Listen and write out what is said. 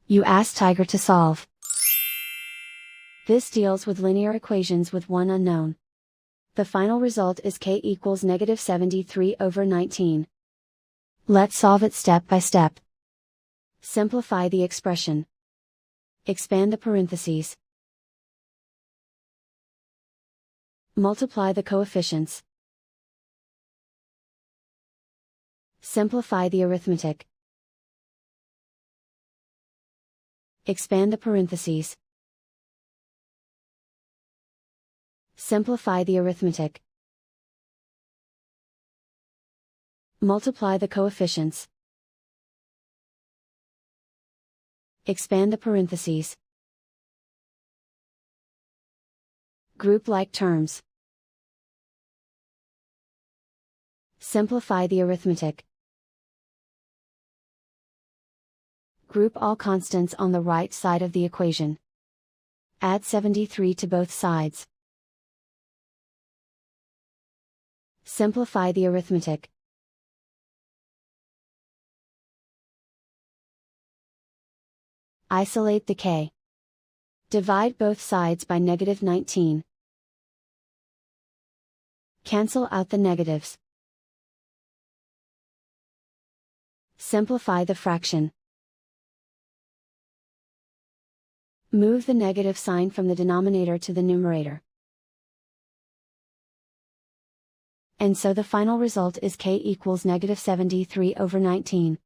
You ask Tiger to solve. This deals with linear equations with one unknown. The final result is k equals -73/19. Let's solve it step by step. Simplify the expression. Expand the parentheses. Multiply the coefficients. Simplify the arithmetic. Expand the parentheses. Simplify the arithmetic. Multiply the coefficients. Expand the parentheses. Group like terms. Simplify the arithmetic. Group all constants on the right side of the equation. Add 73 to both sides. Simplify the arithmetic. Isolate the k. Divide both sides by -19. Cancel out the negatives. Simplify the fraction. Move the negative sign from the denominator to the numerator. And so the final result is k equals -73/19.